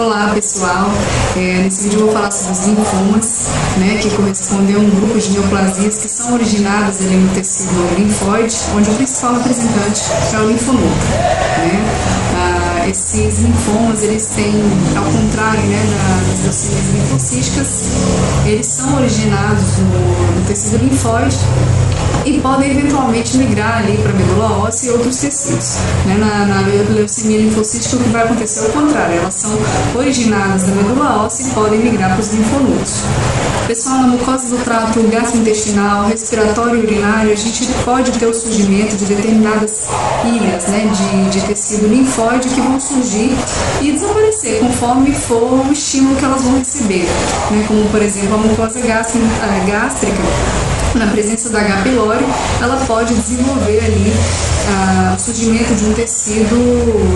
Olá pessoal, nesse vídeo eu vou falar sobre os linfomas, que correspondem a um grupo de neoplasias que são originadas ali no tecido linfóide, onde o principal representante é o linfonodo. Esses linfomas, eles têm, ao contrário das leucemias linfocíticas, eles são originados no tecido linfóide e podem eventualmente migrar ali para a medula óssea e outros tecidos. Na leucemia linfocítica, o que vai acontecer é o contrário, elas são originadas da medula óssea e podem migrar para os linfonodos. Pessoal, na mucosa do trato gastrointestinal, respiratório e urinário, a gente pode ter o surgimento de determinadas ilhas de tecido linfóide que vão surgir e desaparecer conforme for o estímulo que elas vão receber, como por exemplo a mucosa gástrica. Na presença da H. pylori, ela pode desenvolver ali o surgimento de um tecido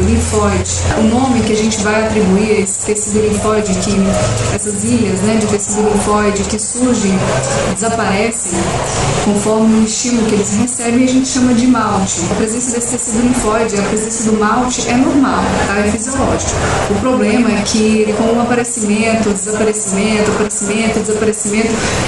linfóide. O nome que a gente vai atribuir a esse tecido linfóide, essas ilhas de tecido linfóide que surgem, desaparecem conforme o estímulo que eles recebem, a gente chama de malte. A presença desse tecido linfóide, a presença do malte é normal, é fisiológico. O problema é que com o aparecimento, desaparecimento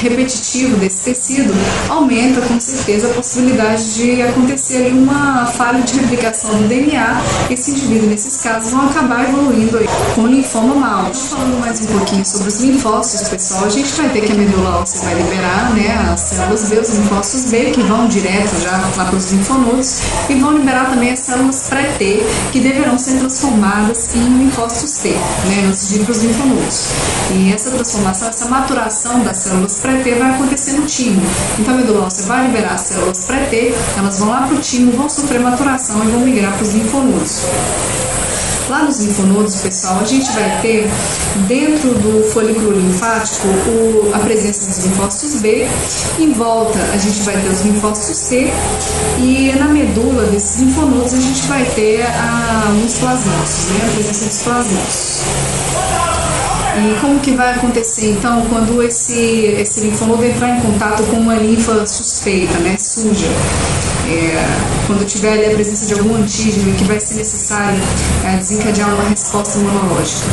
repetitivo desse tecido, aumenta com certeza a possibilidade de acontecer ali uma falha de replicação do DNA. Esse indivíduo, nesses casos, vão acabar evoluindo aí com linfoma malte. Falando mais um pouquinho sobre os linfócitos, pessoal, a gente vai ter que a medula óssea vai liberar as células B, os linfócitos B, que vão direto já lá para os linfonodos, e vão liberar também as células pré-T, que deverão ser transformadas em linfócitos T, antes de ir para os linfonodos. E essa transformação, essa maturação das células pré-T vai acontecer no timo. Então a medula óssea vai liberar as células pré-T, elas vão lá para o timo, vão sofrer maturação e vão migrar para os linfonodos. Lá nos linfonodos, pessoal, a gente vai ter dentro do folículo linfático a presença dos linfócitos B, em volta a gente vai ter os linfócitos C e na medula desses linfonodos a gente vai ter os plasmócitos, a presença dos plasmócitos. E como que vai acontecer então quando esse linfonodo entrar em contato com uma linfa suspeita, suja? Quando tiver ali a presença de algum antígeno que vai ser necessário desencadear uma resposta imunológica.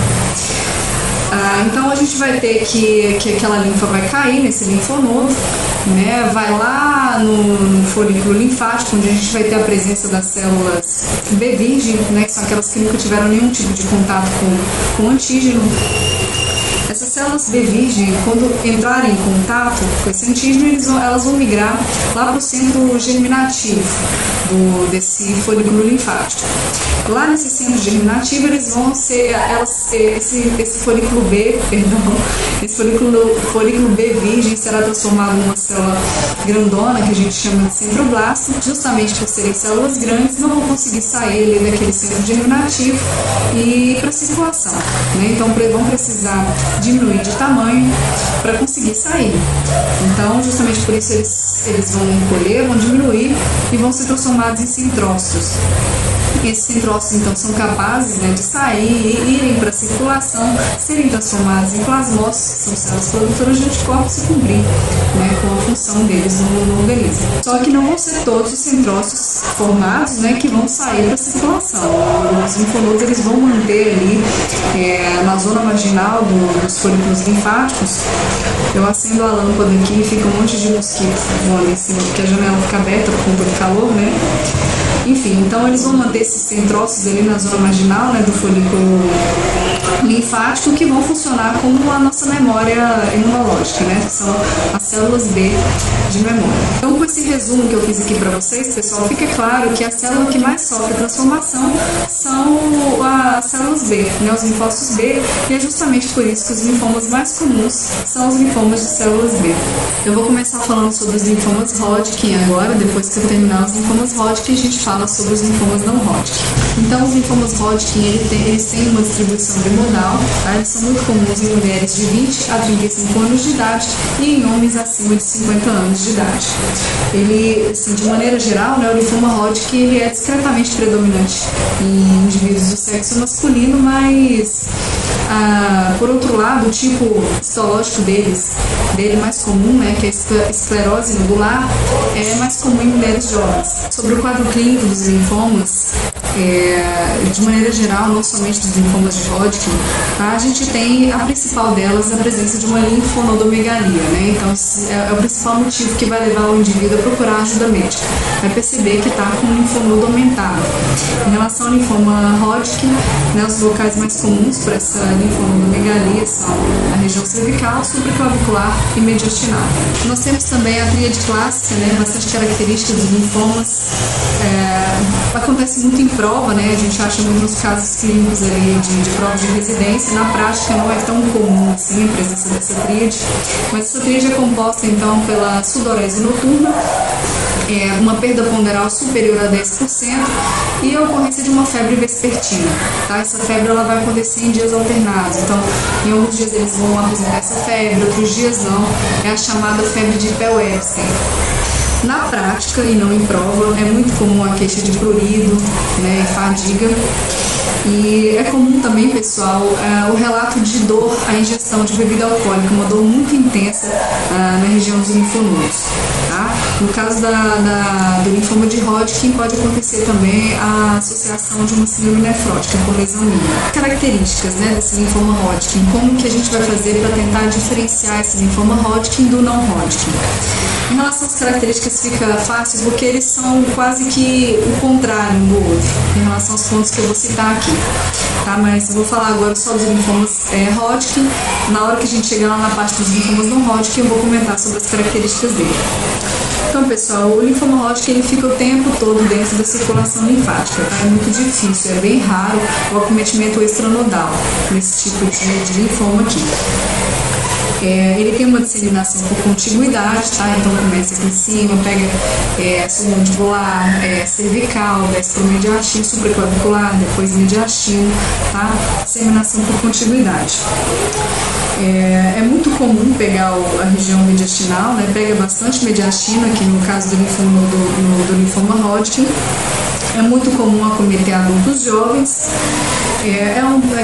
Então a gente vai ter que aquela linfa vai cair nesse linfonodo, vai lá no folículo linfático, onde a gente vai ter a presença das células B virgem, que são aquelas que nunca tiveram nenhum tipo de contato com antígeno. Essas células B virgem, quando entrarem em contato com esse antígeno, elas vão migrar lá para o centro germinativo desse folículo linfático. Lá nesse centro germinativo, eles vão ser, esse folículo B, esse folículo B virgem será transformado numa célula grandona, que a gente chama de centroblasto, justamente por serem células grandes, não vão conseguir sair ali daquele centro germinativo e ir para a circulação. Então vão precisar diminuir de tamanho para conseguir sair. Então, justamente por isso eles vão encolher, vão diminuir e vão ser transformados em centrócitos. Esses centrócitos, então, são capazes de sair e irem para a circulação, serem transformados em plasmócitos, que são células produtoras de anticorpos, e cumprir com a função deles no organismo. Só que não vão ser todos os centrócitos formados que vão sair para a circulação. Os linfonodos, eles vão manter ali na zona marginal dos folículos linfáticos. Eu acendo a lâmpada aqui e fica um monte de mosquito voando em cima, porque a janela fica aberta por conta do calor, Enfim, então eles vão manter esses centrócitos ali na zona marginal do folículo linfático, que vão funcionar como a nossa memória imunológica, que são as células B de memória. Então, com esse resumo que eu fiz aqui para vocês, pessoal, fica claro que a célula que mais sofre transformação são as células B, os linfócitos B, e é justamente por isso que os linfomas mais comuns são os linfomas de células B. Eu vou começar falando sobre os linfomas Hodgkin agora, depois que eu terminar os linfomas Hodgkin, a gente fala sobre os linfomas não Hodgkin. Então, os linfomas Hodgkin, eles têm uma distribuição bimodal, eles são muito comuns em mulheres de 20 a 35 anos de idade e em homens acima de 50 anos de idade. Ele, assim, de maneira geral, o linfoma Hodgkin ele é discretamente predominante em indivíduos do sexo masculino, mas por outro lado, o tipo histológico dele mais comum, que é a esclerose nodular, é mais comum em mulheres jovens. Sobre o quadro clínico dos linfomas, de maneira geral, não somente dos linfomas de Hodgkin, tá? A gente tem a principal delas, a presença de uma linfonodomegalia, né? Então, é o principal motivo que vai levar o indivíduo a procurar ajuda médica. Vai perceber que está com um linfonodo aumentado. Em relação ao linfoma Hodgkin, né, os locais mais comuns para essa linfonodomegalia são a região cervical, supraclavicular e mediastinal. Nós temos também a tríade clássica, né, bastante característica dos linfomas. Acontece muito em prova, né, a gente acha muito nos casos clínicos ali de provas de residência. Na prática não é tão comum assim a presença dessa tríade, mas essa tríade é composta então pela sudorese noturna, uma perda ponderal superior a 10% e a ocorrência de uma febre vespertina, tá? Essa febre ela vai acontecer em dias alternados, então em alguns dias eles vão apresentar essa febre, outros dias não, é a chamada febre de Bell-Epstein. Na prática, e não em prova, é muito comum a queixa de prurido, né, e fadiga. E é comum também, pessoal, o relato de dor à ingestão de bebida alcoólica, uma dor muito intensa na região dos linfonodos. Tá? No caso do linfoma de Hodgkin, pode acontecer também a associação de uma síndrome nefrótica por lesão mínima. Características, né, desse linfoma Hodgkin, como que a gente vai fazer para tentar diferenciar esse linfoma Hodgkin do não Hodgkin? Em relação às características fica fácil porque eles são quase que o contrário um do outro, em relação aos pontos que eu vou citar aqui. Tá? Mas eu vou falar agora só dos linfomas Hodgkin. Na hora que a gente chegar lá na parte dos linfomas não Hodgkin, eu vou comentar sobre as características dele. Então, pessoal, o linfoma Hodgkin ele fica o tempo todo dentro da circulação linfática, tá? É muito difícil, é bem raro o acometimento extranodal nesse tipo de linfoma aqui. Ele tem uma disseminação por contiguidade, tá? Então começa aqui em cima, pega submandibular, cervical, desce para o mediastino, supraclavicular, depois mediastino, tá? Disseminação por contiguidade. É muito comum pegar a região mediastinal, né? Pega bastante mediastino aqui no caso do linfoma Hodgkin. É muito comum acometer adultos jovens.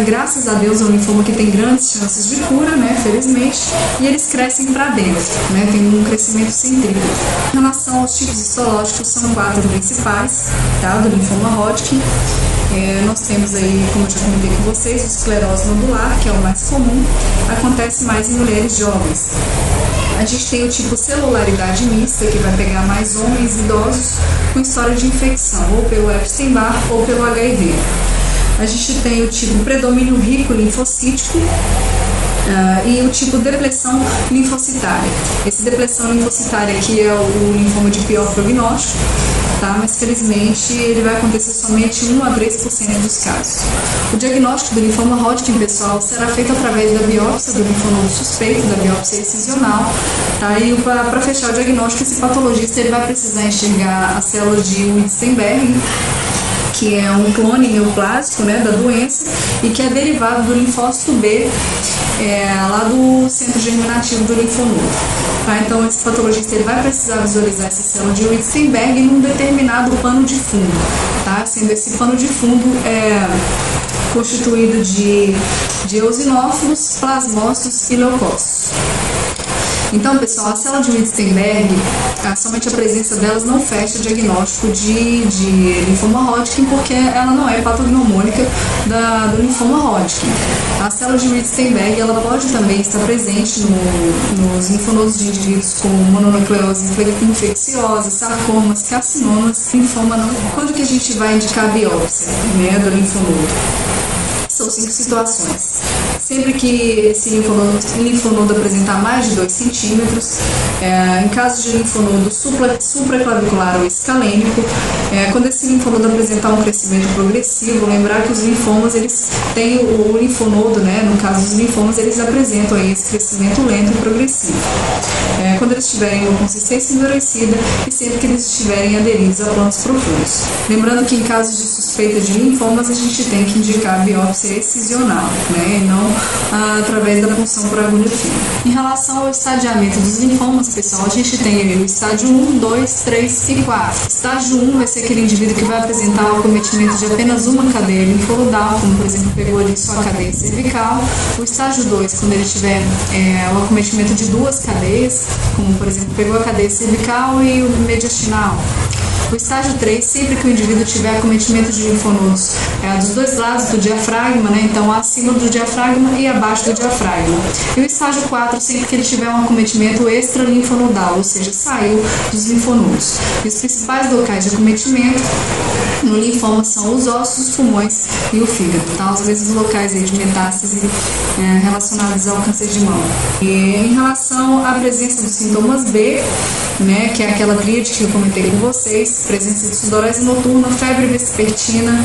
Graças a Deus, é um linfoma que tem grandes chances de cura, né, felizmente, e eles crescem para dentro, né, tem um crescimento centrífugo. Em relação aos tipos histológicos, são 4 principais, tá, do linfoma Hodgkin. Nós temos aí, como eu já comentei com vocês, o esclerose nodular, que é o mais comum, acontece mais em mulheres jovens. A gente tem o tipo celularidade mista, que vai pegar mais homens idosos com história de infecção, ou pelo Epstein-Barr ou pelo HIV. A gente tem o tipo predomínio rico linfocítico e o tipo depressão linfocitária. Esse depressão linfocitária aqui é o linfoma de pior prognóstico, tá? Mas felizmente ele vai acontecer somente 1 a 3% dos casos. O diagnóstico do linfoma Hodgkin, pessoal, será feito através da biópsia do linfonodo suspeito, da biópsia excisional, tá? E para fechar o diagnóstico, esse patologista ele vai precisar enxergar a célula de Wittgenberg, que é um clone neoplásico, né, da doença e que é derivado do linfócito B, lá do centro germinativo do linfonodo. Tá? Então, esse patologista ele vai precisar visualizar essa célula de Wittgenberg num determinado pano de fundo, tá? Sendo esse pano de fundo constituído de eosinófilos, plasmócitos e leucócitos. Então, pessoal, a célula de Wittgenberg, somente a presença delas não fecha o diagnóstico de linfoma Hodgkin, porque ela não é patognomônica do linfoma Hodgkin. A célula de Wittgenberg ela pode também estar presente nos linfonodos de indivíduos com mononucleose infecciosa, sarcomas, carcinomas, linfoma não. Quando que a gente vai indicar a biópsia, né, do linfonodo? São 5 situações. Sempre que esse linfonodo apresentar mais de 2 centímetros, em caso de linfonodo supraclavicular ou escalênico, quando esse linfonodo apresentar um crescimento progressivo, lembrar que os linfomas, eles têm o linfonodo, né, no caso dos linfomas, eles apresentam aí esse crescimento lento e progressivo. Quando eles tiverem uma consistência endurecida e sempre que eles estiverem aderidos a planos profundos. Lembrando que em casos de suspeita de linfomas, a gente tem que indicar a biópsia excisional, né, e não através da punção por agulha fina. Em relação ao estadiamento dos linfomas, pessoal, a gente tem o estágio 1, 2, 3 e 4. Estágio 1 vai ser aquele indivíduo que vai apresentar o acometimento de apenas uma cadeia linfonodal, como por exemplo pegou ali só a cadeia cervical. O estágio 2, quando ele tiver o acometimento de 2 cadeias, como por exemplo pegou a cadeia cervical e o mediastinal. O estágio 3, sempre que o indivíduo tiver acometimento de linfonodos dos dois lados do diafragma, né? Então acima do diafragma e abaixo do diafragma. E o estágio 4, sempre que ele tiver um acometimento extralinfonodal, ou seja, saiu dos linfonodos. E os principais locais de acometimento no linfoma são os ossos, os pulmões e o fígado, tá? Os mesmos locais aí de metástase relacionados ao câncer de mama. E em relação à presença dos sintomas B, né, que é aquela tríade que eu comentei com vocês, presença de sudorese noturna, febre vespertina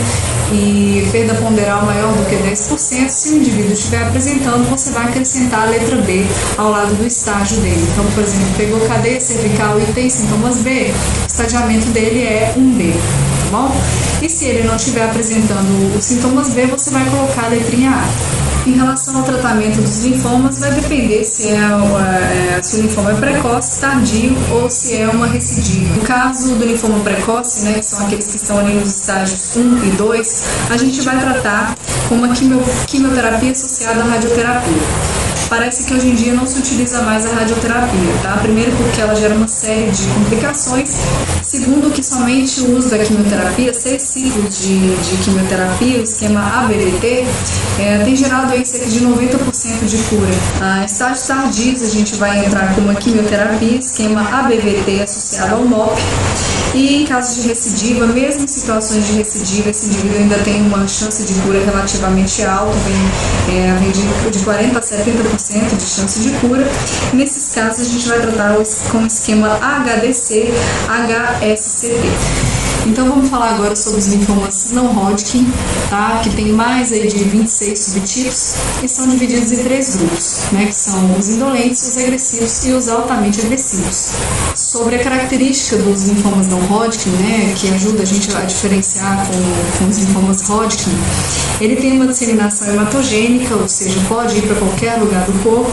e perda ponderal maior do que 10%, se o indivíduo estiver apresentando, você vai acrescentar a letra B ao lado do estágio dele. Então, por exemplo, pegou cadeia cervical e tem sintomas B, o estadiamento dele é 1B, tá bom? E se ele não estiver apresentando os sintomas B, você vai colocar a letrinha A. Em relação ao tratamento dos linfomas, vai depender se o linfoma é precoce, tardio ou se é uma recidiva. No caso do linfoma precoce, né, que são aqueles que estão ali nos estágios 1 e 2, a gente vai tratar com uma quimioterapia associada à radioterapia. Parece que hoje em dia não se utiliza mais a radioterapia, tá? Primeiro porque ela gera uma série de complicações, segundo que somente o uso da quimioterapia, 6 ciclos de quimioterapia, o esquema ABVT, tem gerado aí cerca de 90% de cura. Em estágios tardios a gente vai entrar com uma quimioterapia, esquema ABVT associado ao MOP, e em casos de recidiva, mesmo em situações de recidiva, esse indivíduo ainda tem uma chance de cura relativamente alta, vem de 40% a 70% de chance de cura. Nesses casos a gente vai tratar com o esquema HDC-HSCT. Então vamos falar agora sobre os linfomas não Hodgkin, tá? Que tem mais aí de 26 subtipos e são divididos em 3 grupos, né? Que são os indolentes, os agressivos e os altamente agressivos. Sobre a característica dos linfomas não Hodgkin, né? Que ajuda a gente a diferenciar com os linfomas Hodgkin, ele tem uma disseminação hematogênica, ou seja, pode ir para qualquer lugar do corpo.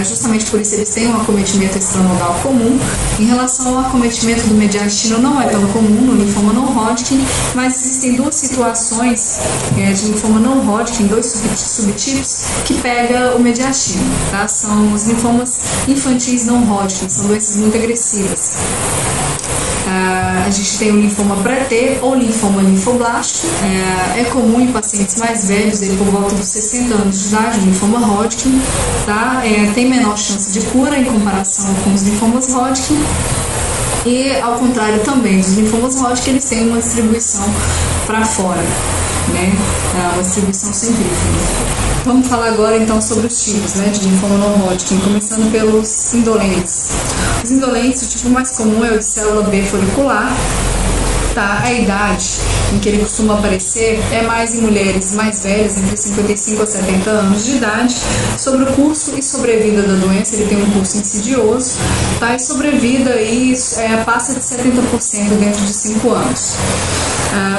Justamente por isso eles têm um acometimento extranodal comum. Em relação ao acometimento do mediastino, não é tão comum no linfoma não Hodgkin, mas existem 2 situações de linfoma não Hodgkin, 2 subtipos que pega o mediastino, tá? São os linfomas infantis não Hodgkin, são doenças muito agressivas. A gente tem o linfoma pré-T ou linfoma linfoblástico. É comum em pacientes mais velhos, ele por volta dos 60 anos de idade, o linfoma Hodgkin, tá? Tem menor chance de cura em comparação com os linfomas Hodgkin. E ao contrário também dos linfomas Hodgkin, eles têm uma distribuição para fora, né? Uma distribuição centrífuga. Vamos falar agora então sobre os tipos, né, de linfoma não Hodgkin, começando pelos indolentes. Os indolentes, o tipo mais comum é o de célula B folicular. Tá? A idade em que ele costuma aparecer é mais em mulheres mais velhas, entre 55 a 70 anos de idade. Sobre o curso e sobrevida da doença, ele tem um curso insidioso, tá? E sobrevida aí passa de 70% dentro de 5 anos.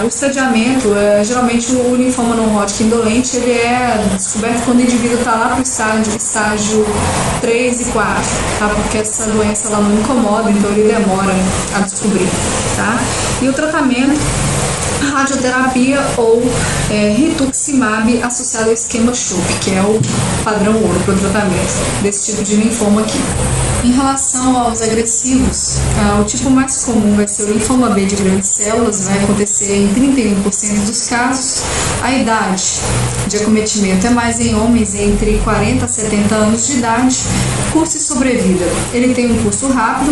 O estadiamento, geralmente o linfoma não Hodgkin indolente, ele é descoberto quando o indivíduo está lá para o estágio 3 e 4, tá? Porque essa doença ela não incomoda, então ele demora a descobrir, tá? E o tratamento, radioterapia ou rituximab associado ao esquema CHOP, que é o padrão ouro para o tratamento desse tipo de linfoma aqui. Em relação aos agressivos, o tipo mais comum vai ser o linfoma B de grandes células, vai acontecer em 31% dos casos. A idade de acometimento é mais em homens entre 40 a 70 anos de idade. Curso e sobrevida, ele tem um curso rápido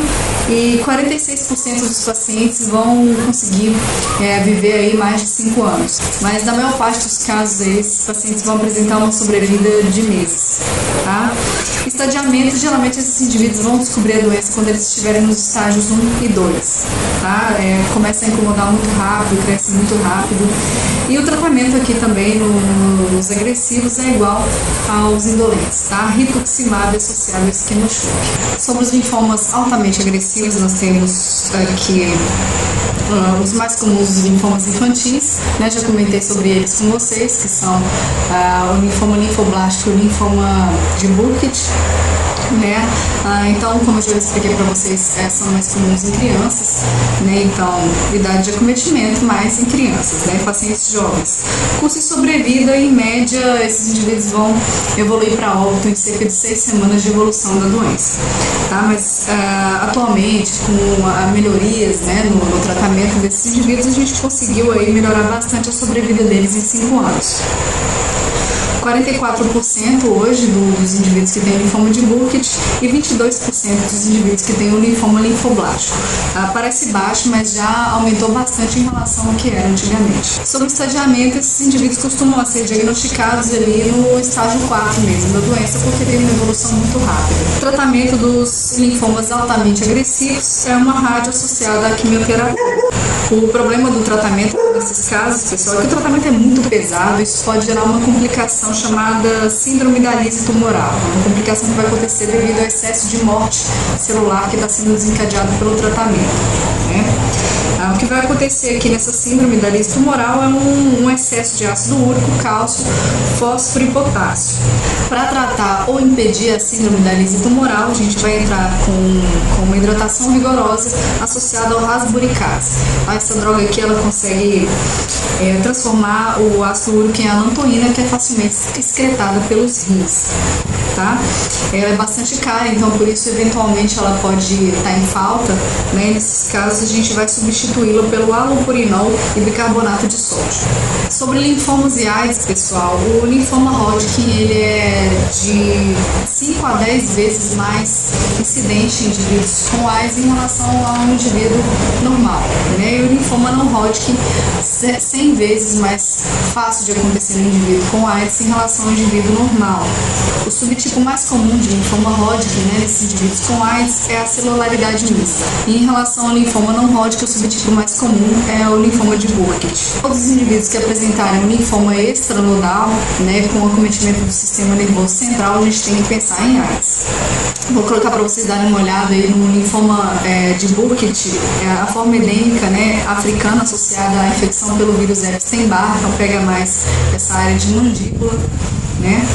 e 46% dos pacientes vão conseguir viver aí mais de 5 anos. Mas na maior parte dos casos aí, esses pacientes vão apresentar uma sobrevida de meses, tá? Estadiamento, geralmente esses indivíduos vão descobrir a doença quando eles estiverem nos estágios 1 e 2, tá? Começa a incomodar muito rápido, cresce muito rápido. E o tratamento aqui também nos agressivos é igual aos indolentes, tá? Rituximab associado ao esquema CHOP. Sobre os linfomas altamente agressivos, nós temos aqui os mais comuns, os linfomas infantis, né? Já comentei sobre eles com vocês, que são o linfoma linfoblástico e o linfoma de Burkitt. né? Então, como eu já expliquei para vocês, são mais comuns em crianças, né? Então, idade de acometimento mais em crianças, né? Pacientes jovens. Curso de sobrevida, em média, esses indivíduos vão evoluir para óbito em cerca de 6 semanas de evolução da doença, tá? Mas atualmente, com melhorias, né, no tratamento desses indivíduos, a gente conseguiu aí melhorar bastante a sobrevida deles em 5 anos. 44% hoje dos indivíduos que têm linfoma de Burkitt e 22% dos indivíduos que têm o linfoma linfoblástico. Parece baixo, mas já aumentou bastante em relação ao que era antigamente. Sobre o estadiamento, esses indivíduos costumam ser diagnosticados ali no estágio 4 mesmo da doença, porque tem uma evolução muito rápida. O tratamento dos linfomas altamente agressivos é uma rádio associada à quimioterapia. O problema do tratamento nesses casos, pessoal, é que o tratamento é muito pesado, isso pode gerar uma complicação chamada síndrome da lise tumoral, uma complicação que vai acontecer devido ao excesso de morte celular que está sendo desencadeado pelo tratamento, né? O que vai acontecer aqui nessa síndrome da lise tumoral é um excesso de ácido úrico, cálcio, fósforo e potássio. Para tratar ou impedir a síndrome da lise tumoral, a gente vai entrar com uma hidratação rigorosa associada ao rasburicase. Essa droga aqui ela consegue transformar o ácido úrico em alantoína, que é facilmente excretada pelos rins, tá? Ela é bastante cara, então por isso eventualmente ela pode estar em falta, né? Nesses casos a gente vai substituí-la pelo halopurinol e bicarbonato de sódio. Sobre linfomas e AIDS, pessoal, o linfoma Hodgkin ele é de 5 a 10 vezes mais incidente em indivíduos com AIDS em relação a um indivíduo normal, né? E o linfoma não Hodgkin 100 vezes mais fácil de acontecer no indivíduo com AIDS em relação ao indivíduo normal. O subtipo mais comum de linfoma Hodgkin, né, nesses indivíduos com AIDS é a celularidade mista. E em relação ao linfoma não Hodgkin, o subtipo mais comum é o linfoma de Burkitt. Todos os indivíduos que apresentarem um linfoma extranodal, né, com acometimento do sistema nervoso central, a gente tem que pensar em AIDS. Vou colocar para vocês darem uma olhada aí no linfoma de Burkitt, a forma endêmica, né, africana associada à infecção pelo vírus Epstein-Barr, então pega mais essa área de mandíbula, né?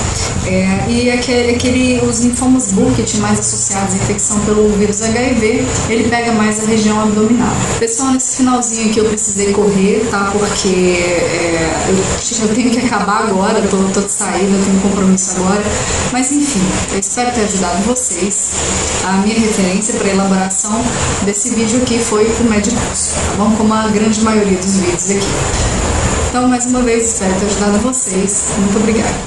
E os linfomas Burkitt mais associados à infecção pelo vírus HIV, ele pega mais a região abdominal. Pessoal, nesse finalzinho aqui eu precisei correr, tá? Porque eu tenho que acabar agora, eu tô de saída, eu tenho um compromisso agora. Mas enfim, eu espero ter ajudado vocês. A minha referência para a elaboração desse vídeo aqui foi o Medicurso, tá bom? Como a grande maioria dos vídeos aqui. Então, mais uma vez, espero ter ajudado vocês. Muito obrigada.